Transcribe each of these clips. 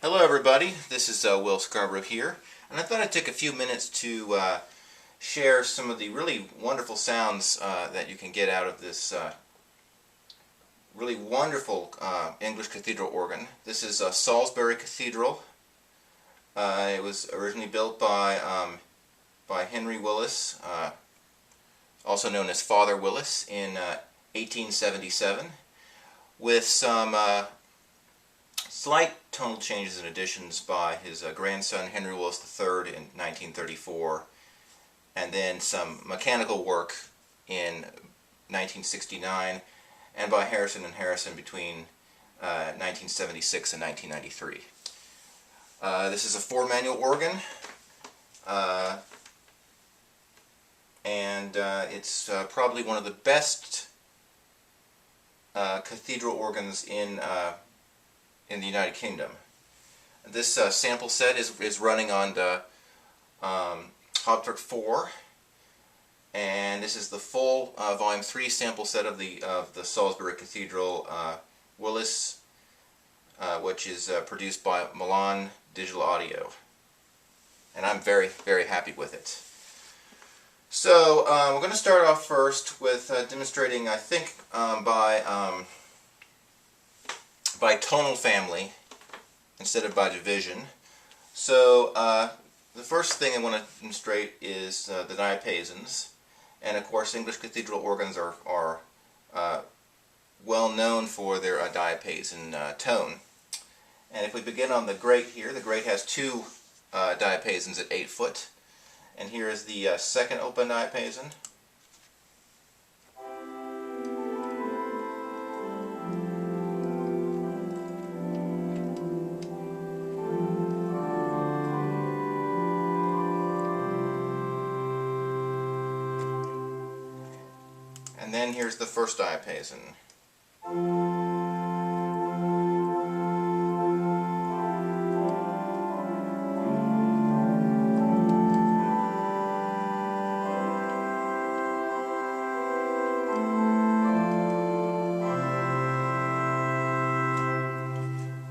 Hello everybody, this is Will Scarboro here, and I thought I'd take a few minutes to share some of the really wonderful sounds that you can get out of this really wonderful English cathedral organ. This is Salisbury Cathedral. It was originally built by Henry Willis, also known as Father Willis, in 1877, with some slight tonal changes and additions by his grandson Henry Willis III in 1934, and then some mechanical work in 1969, and by Harrison and Harrison between 1976 and 1993. This is a 4-manual organ, and it's probably one of the best cathedral organs in the United Kingdom. This sample set is running on the Hauptwerk 4, and this is the full Volume 3 sample set of the Salisbury Cathedral Willis, which is produced by Milan Digital Audio, and I'm very, very happy with it. So we're going to start off first with demonstrating, I think, by tonal family instead of by division. So the first thing I want to demonstrate is the Diapasons, and of course English cathedral organs are well known for their diapason tone. And if we begin on the grate here, the grate has two diapasons at 8 foot, and here is the second open diapason. And then here's the first diapason.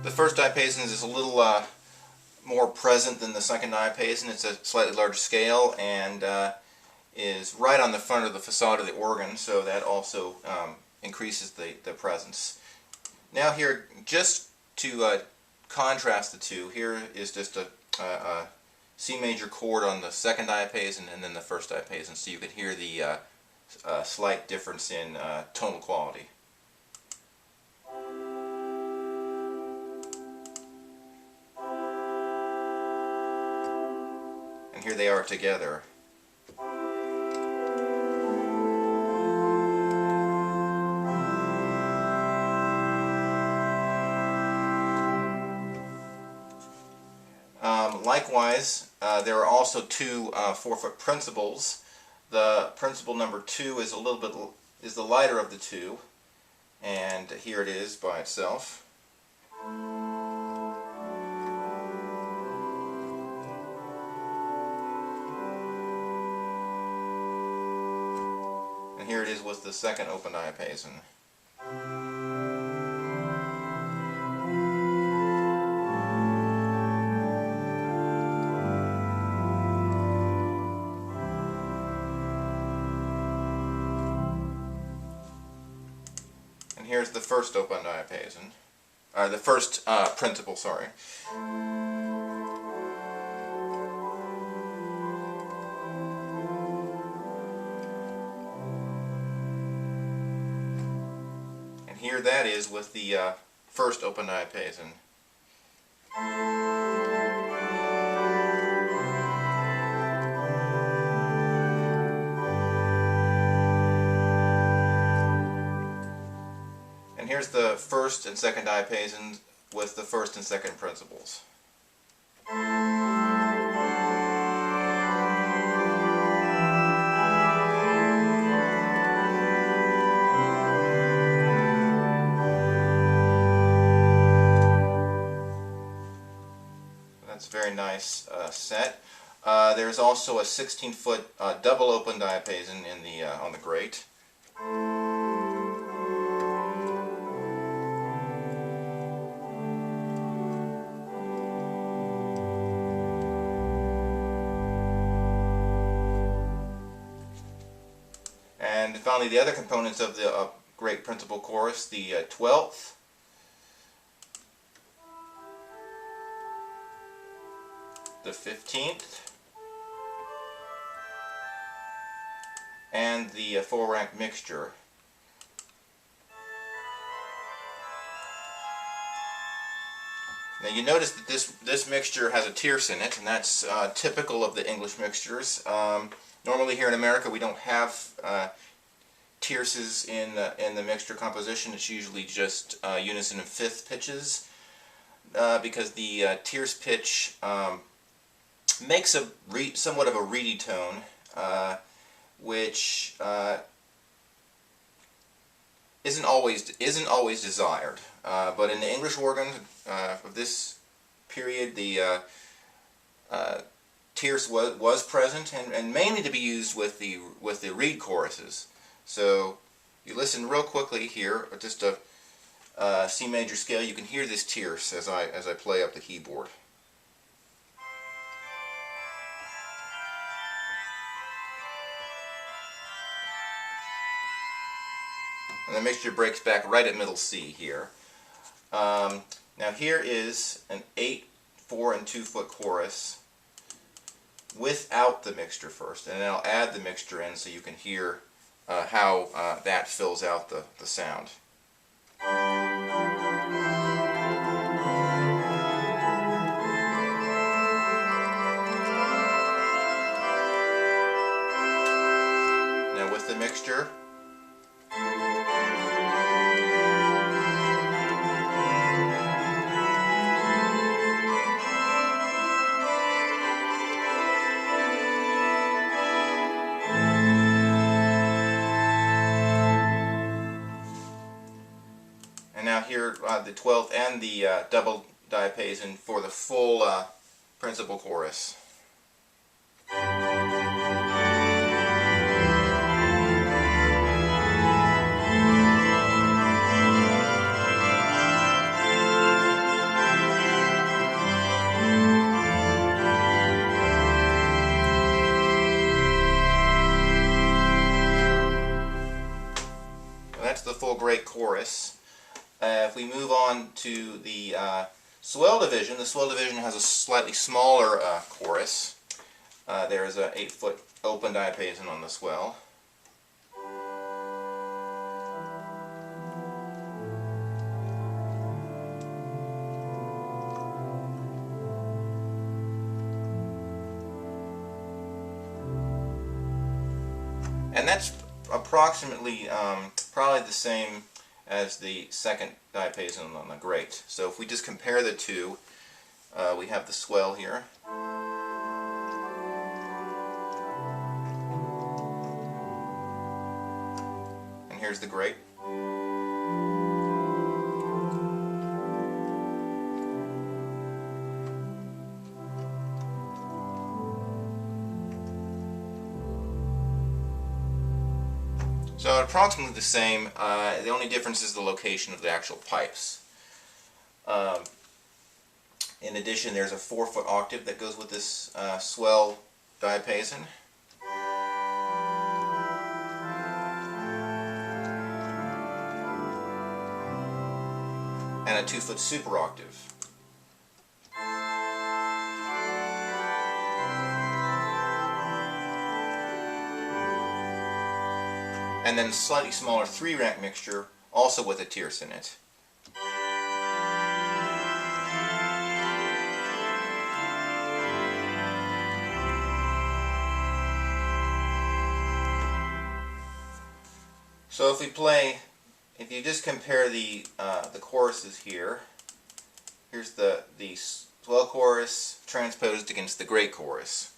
The first diapason is a little more present than the second diapason. It's a slightly larger scale and is right on the front of the facade of the organ, so that also increases the presence. Now here, just to contrast the two, here is just a C major chord on the second diapason and then the first diapason, so you can hear the slight difference in tonal quality. And here they are together. Likewise, there are also two 4-foot principals. The principal number 2 is is the lighter of the two, and here it is by itself. And here it is with the second open diapason. And here's the first open diapason, the first principal, sorry. And here that is with the first open diapason. And here's the first and second diapasons with the first and second principals. That's a very nice set. There's also a 16-foot double open diapason in the on the grate. And finally, the other components of the great principal chorus, the 12th, the 15th, and the 4-rank mixture. Now you notice that this mixture has a tierce in it, and that's typical of the English mixtures. Normally here in America we don't have tierces in the mixture composition. It's usually just unison and fifth pitches, because the tierce pitch makes somewhat of a reedy tone, which isn't always desired. But in the English organ of this period, the tierce was present, and mainly to be used with the reed choruses. So you listen real quickly here, just a C major scale. You can hear this tierce as I play up the keyboard. And the mixture breaks back right at middle C here. Now here is an 8, 4, and 2 foot chorus without the mixture first, and then I'll add the mixture in so you can hear how that fills out the sound. Now with the mixture, here the 12th and the double diapason for the full principal chorus. That's the full great chorus. If we move on to the swell division, the swell division has a slightly smaller chorus. There is an 8 foot open diapason on the swell. And that's approximately probably the same as the second diapason on the great. So if we just compare the two, we have the swell here. And here's the great. So approximately the same. The only difference is the location of the actual pipes. In addition, there's a 4 foot octave that goes with this swell diapason. And a 2 foot super octave. And then a slightly smaller 3-rank mixture, also with a tierce in it. So if you just compare the choruses here, here's the swell chorus transposed against the great chorus.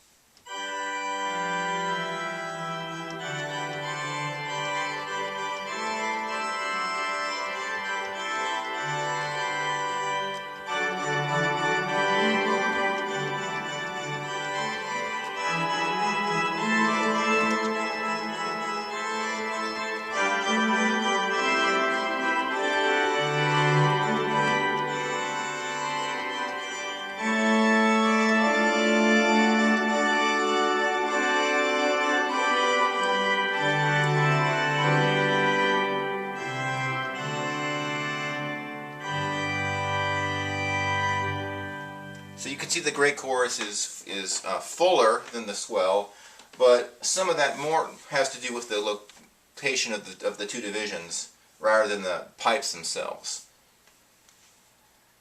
So you can see the great chorus is fuller than the swell, but some of that more has to do with the location of the two divisions rather than the pipes themselves.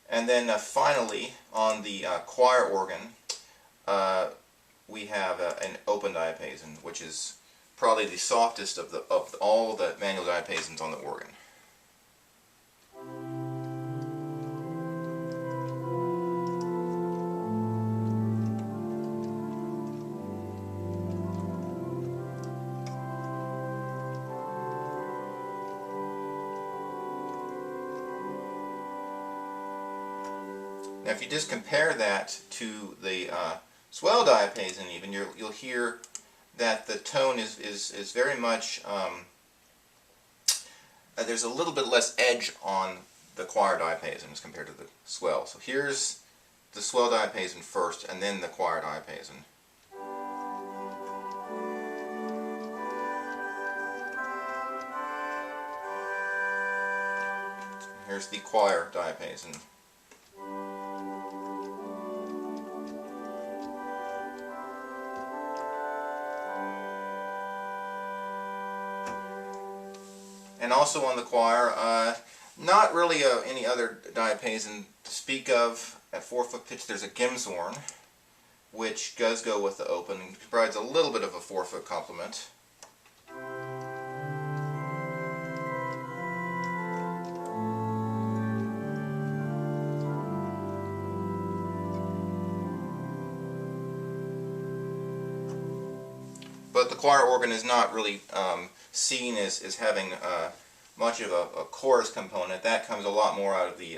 And then finally, on the choir organ, we have an open diapason, which is probably the softest of all the manual diapasons on the organ. Now, if you just compare that to the swell diapason, even you'll hear that the tone is very much there's a little bit less edge on the choir diapason as compared to the swell. So here's the swell diapason first, and then the choir diapason. Here's the choir diapason. And also on the choir, not really any other diapason to speak of. At 4-foot pitch there's a Gimshorn, which does go with the open and provides a little bit of a 4-foot complement. But the choir organ is not really seen as having much of a chorus component. That comes a lot more out of the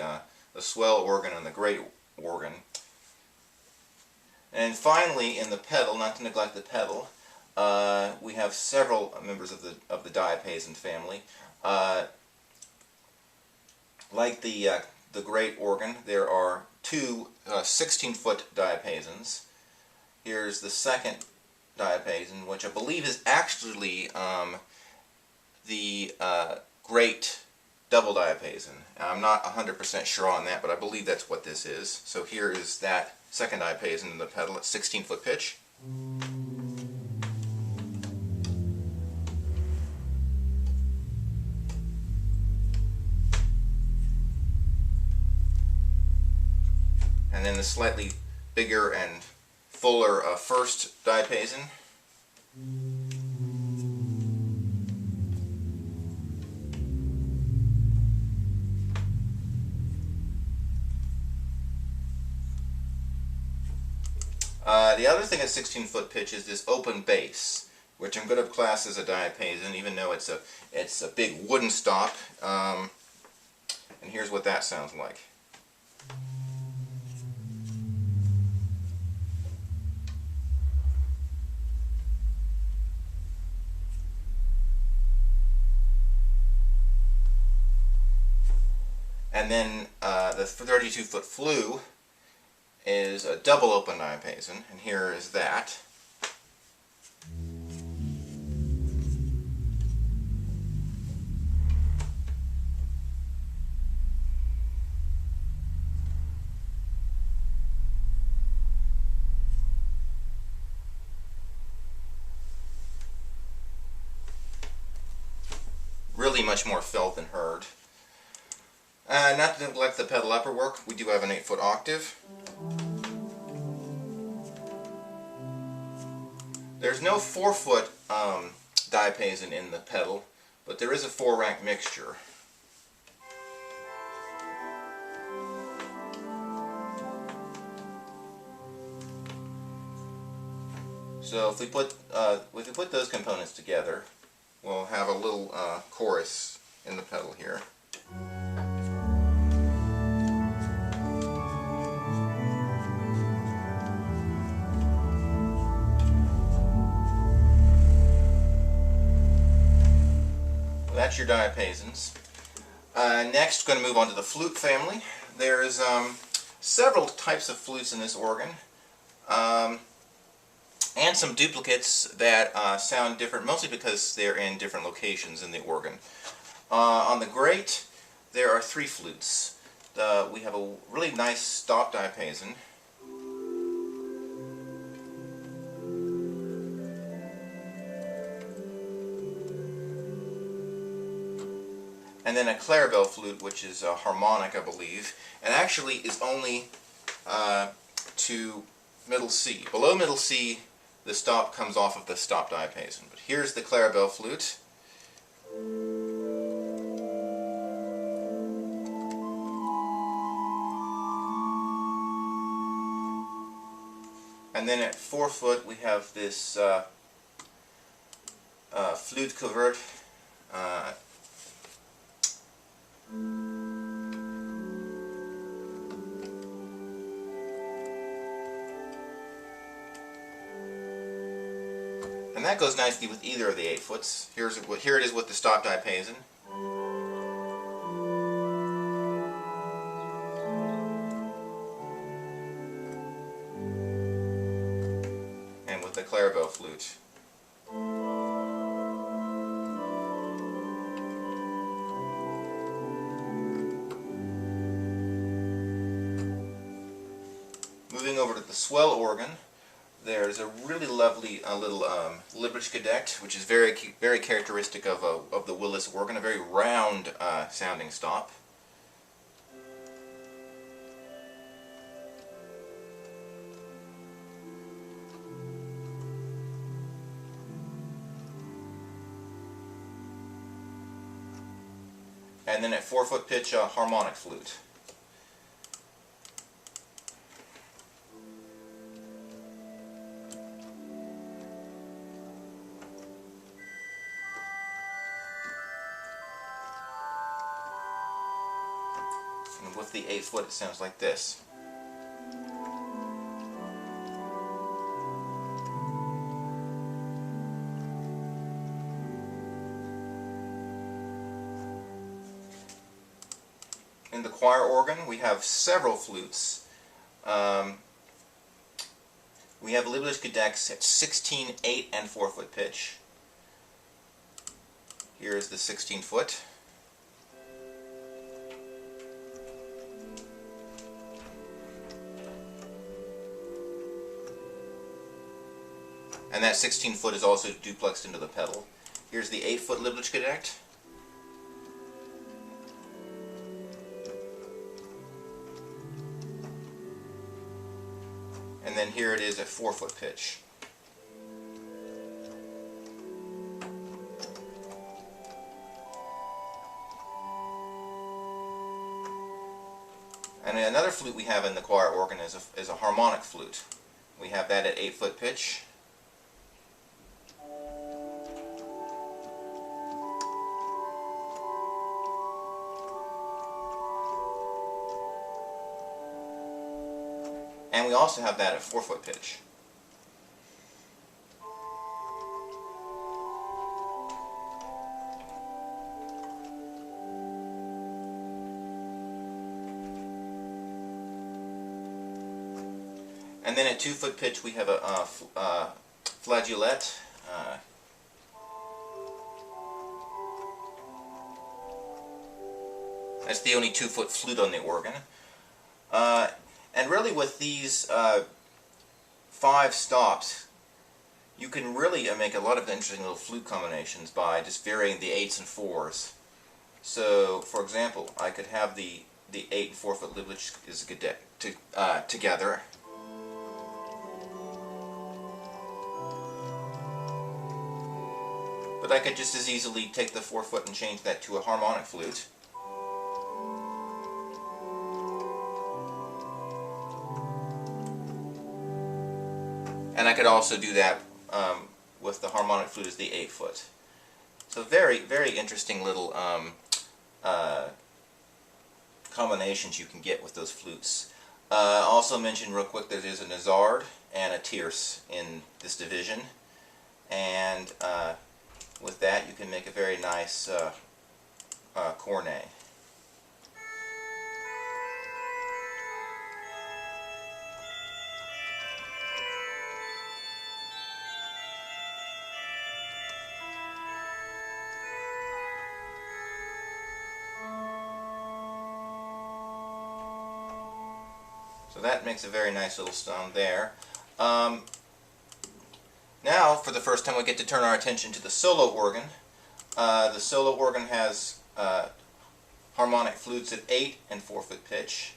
swell organ and the great organ. And finally, in the pedal, not to neglect the pedal, we have several members of the diapason family. Like the great organ, there are two 16-foot diapasons. Here's the second diapason, which I believe is actually the great double diapason. I'm not 100% sure on that, but I believe that's what this is. So here is that second diapason in the pedal at 16-foot pitch. And then the slightly bigger and fuller first diapason. The other thing at 16-foot pitch is this open bass, which I'm going to class as a diapason, even though it's a big wooden stop. And here's what that sounds like. And then the 32-foot flue is a double open diapason, and here is that. Really much more felt than heard. Not to neglect the pedal upper work, we do have an 8-foot octave. There's no 4-foot diapason in the pedal, but there is a 4-rank mixture. So if we put those components together, we'll have a little chorus in the pedal here. That's your diapasons. Next, we're going to move on to the flute family. There's several types of flutes in this organ, and some duplicates that sound different, mostly because they're in different locations in the organ. On the great, there are 3 flutes. We have a really nice stop diapason. and then a clarabelle flute, which is a harmonic, I believe, and actually is only to middle C. Below middle C, the stop comes off of the stop diapason. But here's the clarabelle flute. And then at 4 foot we have this flute covert. And that goes nicely with either of the 8 foots. Here it is with the stop diapason. And with the clarabelle flute. Moving over to the swell organ, there's a really lovely little Lieblich gedeckt, which is very characteristic of the Willis organ, a very round sounding stop. And then at 4 foot pitch, a harmonic flute. And with the 8 foot, it sounds like this. In the choir organ, we have several flutes. We have Lieblich gedeckt at 16, 8, and 4 foot pitch. Here's the 16 foot. And that 16 foot is also duplexed into the pedal. Here's the 8 foot Lieblich gedeckt. And then here it is at 4 foot pitch. And another flute we have in the choir organ is a harmonic flute. We have that at 8 foot pitch. And we also have that at 4 foot pitch. And then at 2 foot pitch we have a flageolet. That's the only 2 foot flute on the organ. And really with these 5 stops, you can really make a lot of interesting little flute combinations by just varying the 8s and 4s. So, for example, I could have the 8 and 4 foot Lieblich gedeckt together. But I could just as easily take the 4 foot and change that to a harmonic flute. And I could also do that with the harmonic flute as the 8 foot. So very, very interesting little combinations you can get with those flutes. Also mention real quick there is a Nazard and a tierce in this division. And with that you can make a very nice cornet. So that makes a very nice little sound there. Now, for the first time, we get to turn our attention to the solo organ. The solo organ has harmonic flutes at 8 and 4-foot pitch,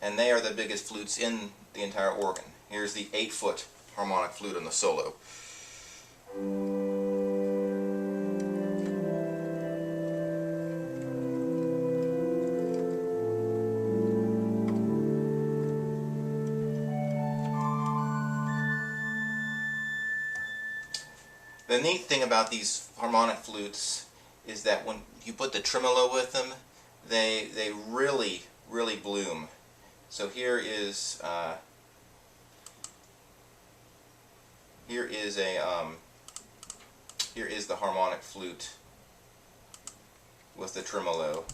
and they are the biggest flutes in the entire organ. Here's the 8-foot harmonic flute on the solo. The neat thing about these harmonic flutes is that when you put the tremolo with them, they really bloom. So here is the harmonic flute with the tremolo.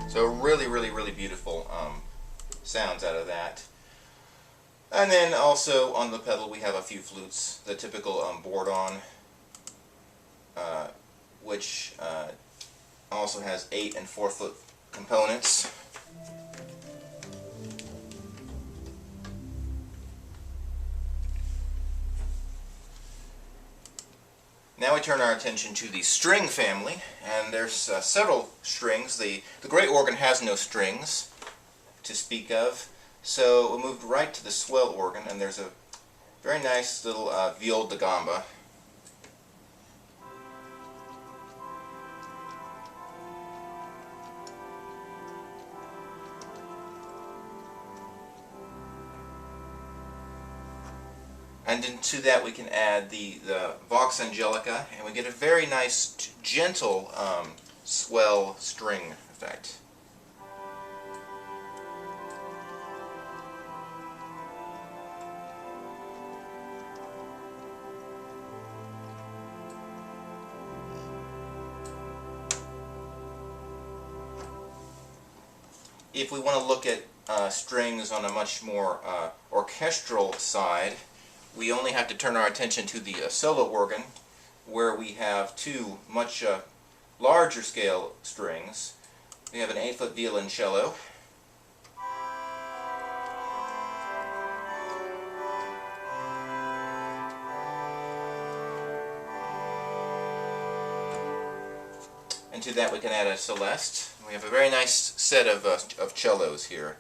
So really beautiful sounds out of that. And then also on the pedal we have a few flutes. The typical board-on, which also has 8 and 4-foot components. Now we turn our attention to the string family, and there's several strings. The great organ has no strings to speak of, so we moved right to the swell organ, and there's a very nice little viol da gamba. And into that we can add the Vox Angelica, and we get a very nice, gentle swell string effect. If we want to look at strings on a much more orchestral side, we only have to turn our attention to the solo organ, where we have two much larger scale strings. We have an 8-foot violoncello, and to that we can add a celeste. We have a very nice set of cellos here.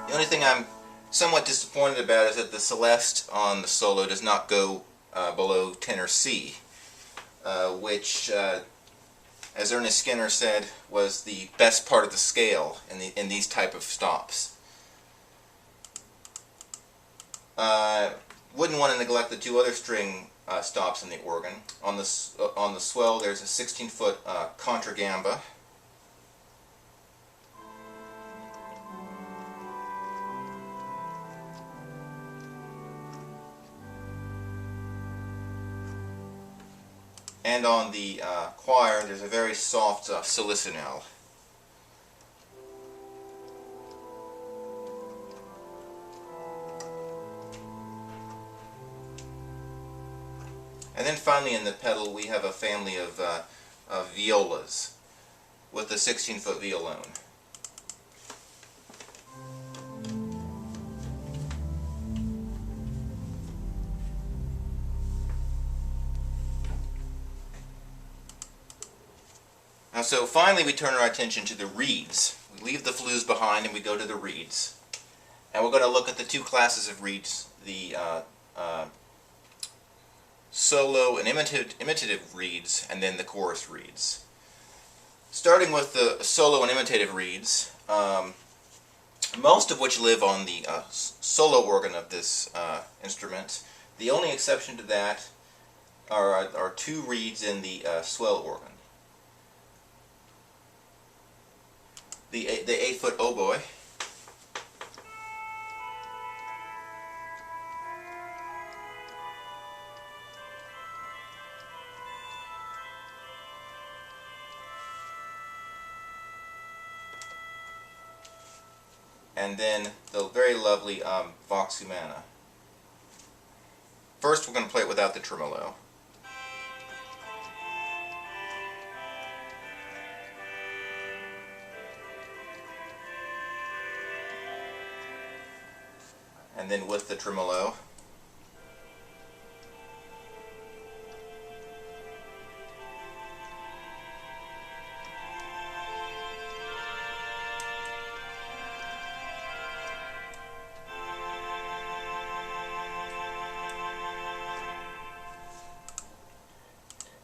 The only thing I'm somewhat disappointed about is that the celeste on the solo does not go below tenor C, which, as Ernest Skinner said, was the best part of the scale in these type of stops. Wouldn't want to neglect the two other string stops in the organ. On the swell, there's a 16-foot contragamba. And on the choir, there's a very soft salicinal. And then finally in the pedal, we have a family of violas with a 16-foot violone. So finally we turn our attention to the reeds. We leave the flues behind and we go to the reeds. And we're going to look at the two classes of reeds, the solo and imitative reeds, and then the chorus reeds. Starting with the solo and imitative reeds, most of which live on the solo organ of this instrument. The only exception to that are two reeds in the swell organ. The 8-foot oboe. And then the very lovely vox humana. First we're going to play it without the tremolo. And then with the tremolo.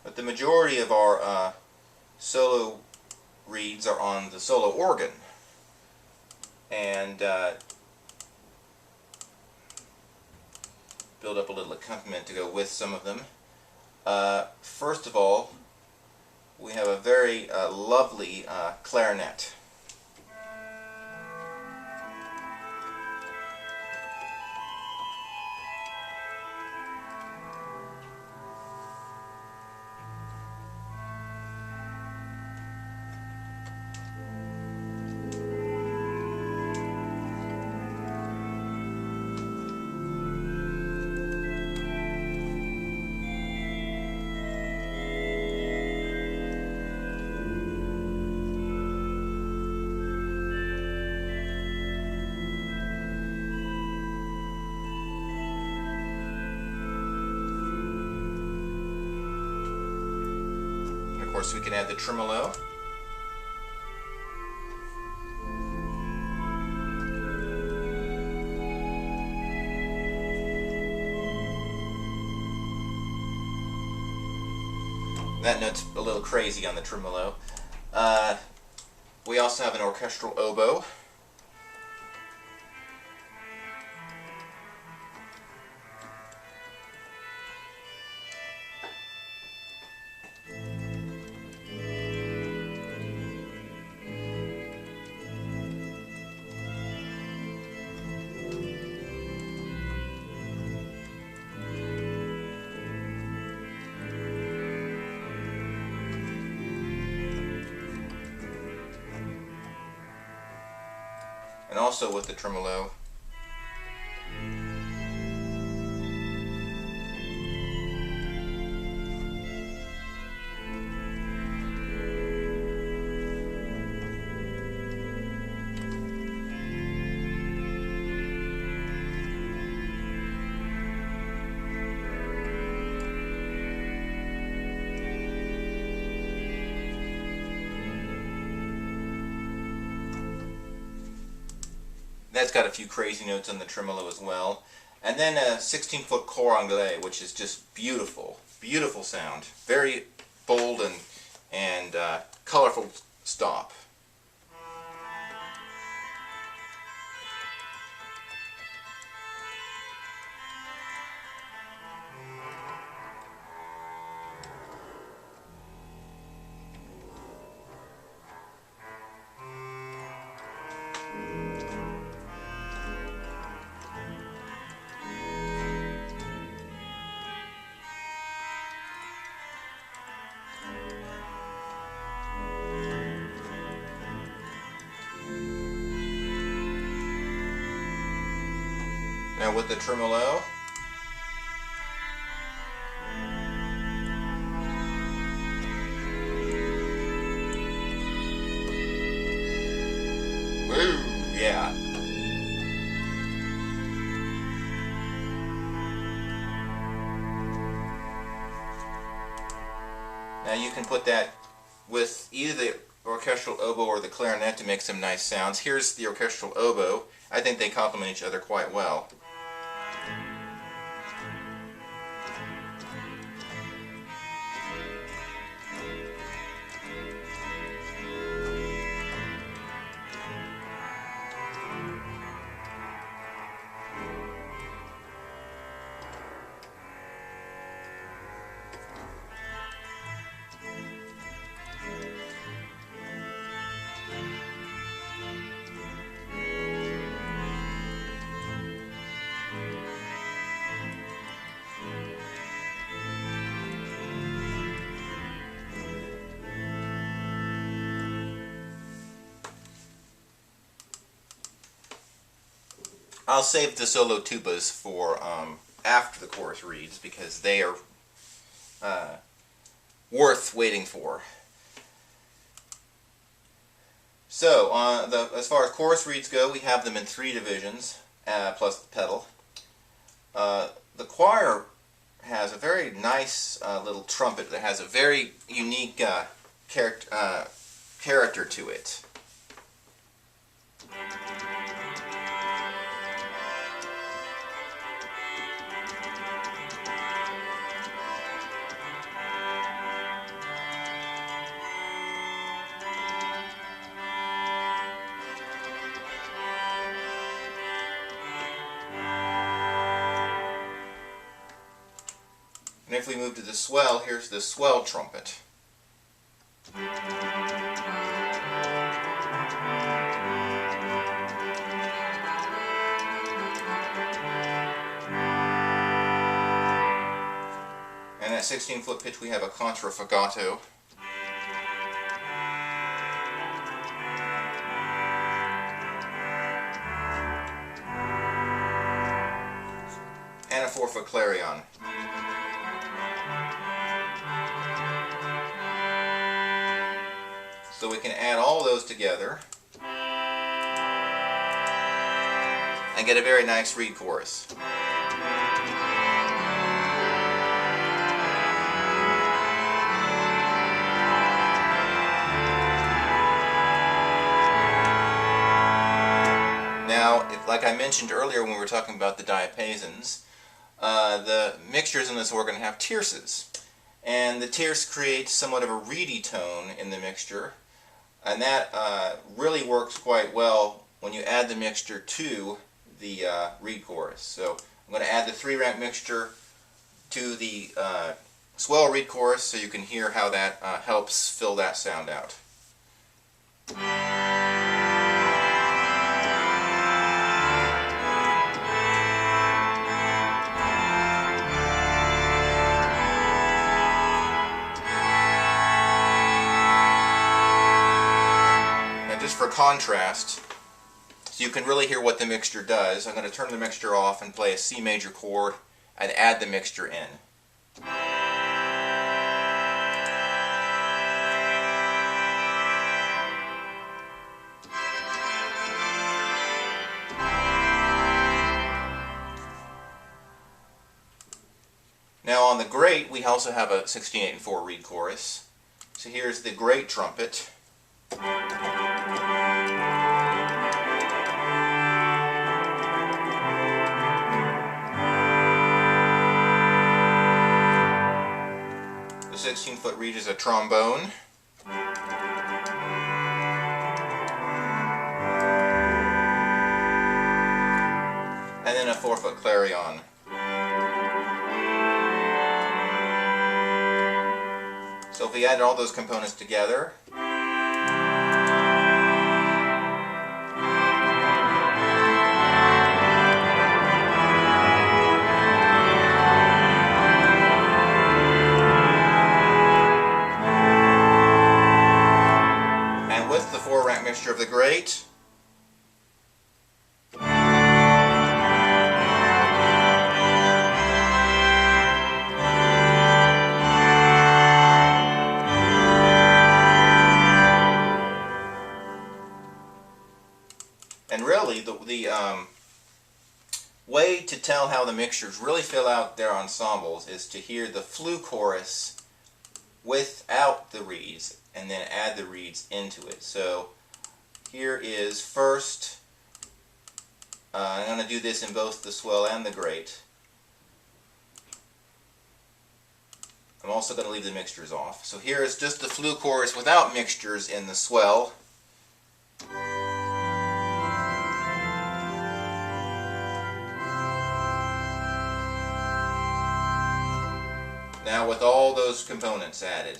But the majority of our solo reeds are on the solo organ. And build up a little accompaniment to go with some of them. First of all, we have a very lovely clarinet. Of course, we can add the tremolo. That note's a little crazy on the tremolo. We also have an orchestral oboe. And also with the tremolo. That's got a few crazy notes on the tremolo as well. And then a 16-foot cor anglais, which is just beautiful. Beautiful sound. Very bold and colorful stop. Now with the tremolo. Woo, yeah. Now you can put that with either the orchestral oboe or the clarinet to make some nice sounds. Here's the orchestral oboe. I think they complement each other quite well. I'll save the solo tubas for after the chorus reads, because they are worth waiting for. So, as far as chorus reads go, we have them in 3 divisions, plus the pedal. The choir has a very nice little trumpet that has a very unique character to it. And if we move to the swell, here's the swell trumpet. And at 16-foot pitch we have a contraffugato. And a 4-foot clarion. So we can add all those together and get a very nice reed chorus. Now, like I mentioned earlier when we were talking about the diapasons, the mixtures in this organ have tierces. And the tierce creates somewhat of a reedy tone in the mixture. And that really works quite well when you add the mixture to the reed chorus. So I'm going to add the 3-rank mixture to the swell reed chorus so you can hear how that helps fill that sound out. For contrast, so you can really hear what the mixture does, I'm going to turn the mixture off and play a C major chord and add the mixture in. Now on the great, we also have a 16/8 and 4 reed chorus. So here's the great trumpet. The 16-foot reed is a trombone. And then a 4-foot clarion. So if we add all those components together, and with the 4-rank mixture of the great, and really, the way to tell how the mixtures really fill out their ensembles is to hear the flute chorus without the reeds, and then add the reeds into it. So here is first, I'm going to do this in both the swell and the great. I'm also going to leave the mixtures off. So here is just the flute chorus without mixtures in the swell. Now with all those components added.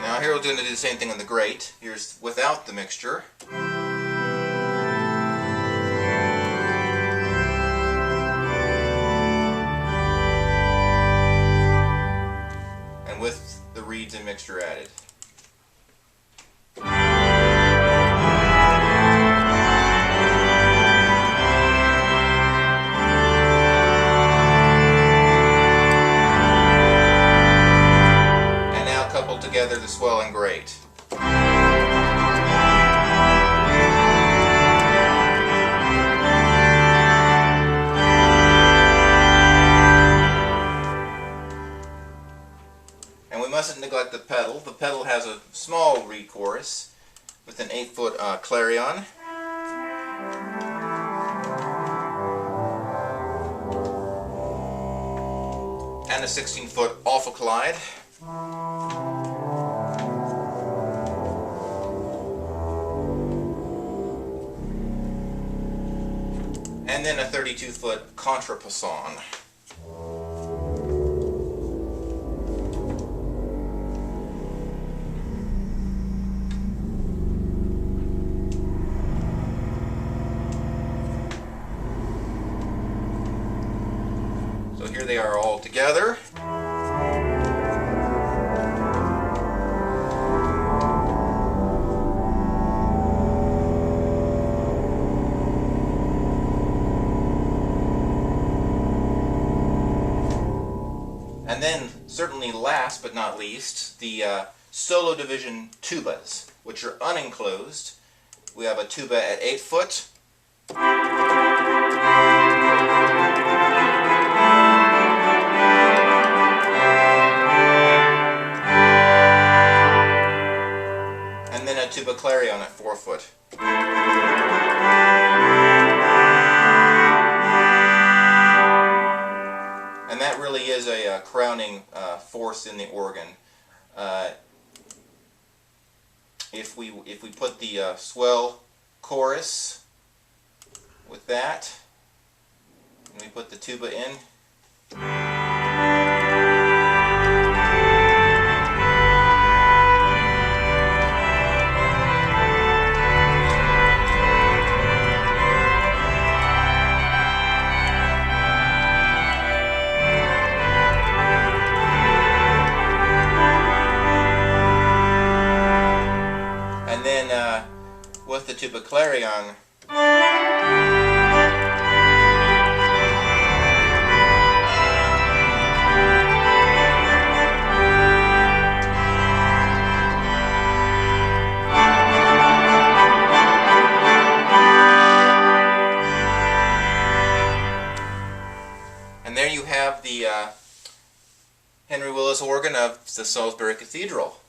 Now here we're going to do the same thing on the great. Here's without the mixture. nitrogen mixture added. And now couple together the swell and grate. And we mustn't neglect the pedal. The pedal has a small re-chorus with an 8-foot clarion. And a 16-foot alpha-clyde. And then a 32-foot contrapasson. So here they are all together. And then, certainly last but not least, the solo division tubas, which are unenclosed. We have a tuba at 8 foot. And then a tuba clarion at 4 foot. And that really is a crowning force in the organ. If we put the swell chorus with that, and we put the tuba in, and then with the tuba clarion, and there you have the Henry Willis organ of the Salisbury Cathedral.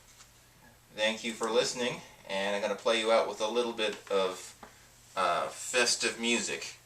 Thank you for listening, and I'm going to play you out with a little bit of festive music.